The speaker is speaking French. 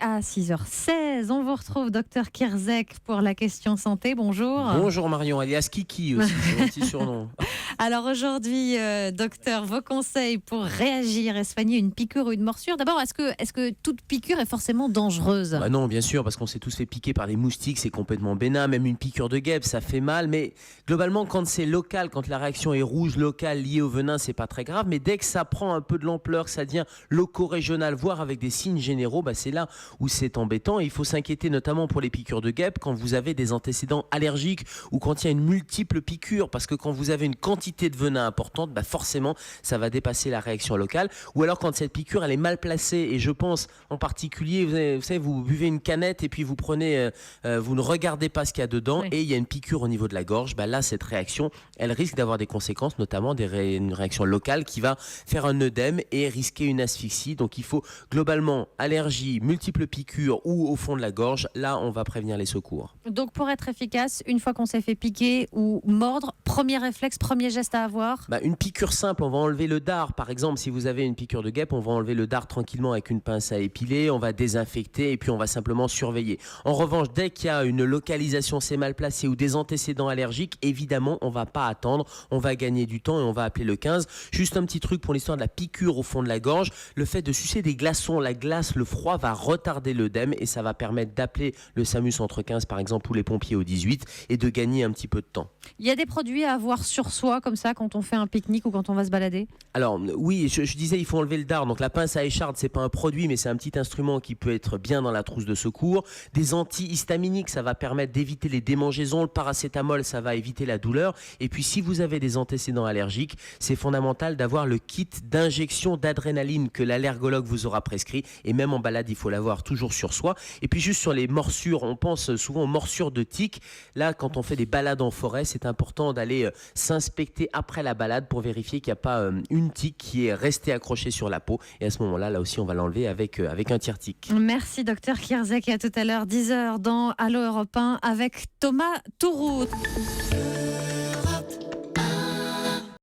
à 6h16. On vous retrouve, docteur Kierzek, pour la question santé. Bonjour. Bonjour Marion, alias Kiki aussi, c'est mon petit surnom. Alors aujourd'hui, docteur, vos conseils pour réagir et soigner une piqûre ou une morsure. D'abord, est-ce que toute piqûre est forcément dangereuse ? Bah non, bien sûr, parce qu'on s'est tous fait piquer par des moustiques, c'est complètement bénin. Même une piqûre de guêpe, ça fait mal. Mais globalement, quand c'est local, quand la réaction est rouge, locale, liée au venin, c'est pas très grave. Mais dès que ça prend un peu de l'ampleur, que ça devient loco-régional, voire avec des signes généraux, bah c'est là où c'est embêtant. Et il faut s'inquiéter notamment pour les piqûres de guêpe quand vous avez des antécédents allergiques ou quand il y a une multiple piqûre. Parce que quand vous avez une quantité de venin importante, bah forcément, ça va dépasser la réaction locale. Ou alors quand cette piqûre, elle est mal placée. Et je pense en particulier, vous savez, vous buvez une canette et puis vous prenez, vous ne regardez pas ce qu'il y a dedans, oui. Et il y a une piqûre au niveau de la gorge. Bah là, cette réaction, elle risque d'avoir des conséquences, notamment une réaction locale qui va faire un œdème et risquer une asphyxie. Donc il faut globalement allergie, multiples piqûres ou au fond de la gorge. Là, on va prévenir les secours. Donc pour être efficace, une fois qu'on s'est fait piquer ou mordre, premier réflexe, premier geste à avoir ? Bah, une piqûre simple, on va enlever le dard. Par exemple, si vous avez une piqûre de guêpe, on va enlever le dard tranquillement avec une pince à épiler, on va désinfecter et puis on va simplement surveiller. En revanche, dès qu'il y a une localisation, c'est mal placé ou des antécédents allergiques, évidemment, on va pas attendre, on va gagner du temps et on va appeler le 15. Juste un petit truc pour l'histoire de la piqûre au fond de la gorge, le fait de sucer des glaçons, la glace, le froid va retarder l'œdème et ça va permettre d'appeler le SAMU entre 15 par exemple ou les pompiers au 18 et de gagner un petit peu de temps. Il y a des produits à avoir sur soi comme ça quand on fait un pique-nique ou quand on va se balader ? Alors oui, je disais il faut enlever le dard. Donc la pince à écharde, c'est pas un produit mais c'est un petit instrument qui peut être bien dans la trousse de secours. Des antihistaminiques, ça va permettre d'éviter les démangeaisons. Le paracétamol, ça va éviter la douleur. Et puis si vous avez des antécédents allergiques, c'est fondamental d'avoir le kit d'injection d'adrénaline que l'allergologue vous aura prescrit. Et même en balade, il faut l'avoir toujours sur soi. Et puis juste sur les morsures, on pense souvent aux morsures de tiques. Là, quand on fait des balades en forêt, c'est important d'aller s'inspecter après la balade pour vérifier qu'il n'y a pas une tique qui est restée accrochée sur la peau. Et à ce moment-là, là aussi, on va l'enlever avec un tire-tique. Merci, docteur Kierzek. Et à tout à l'heure, 10h dans Allo Europe 1 avec Thomas Tourout.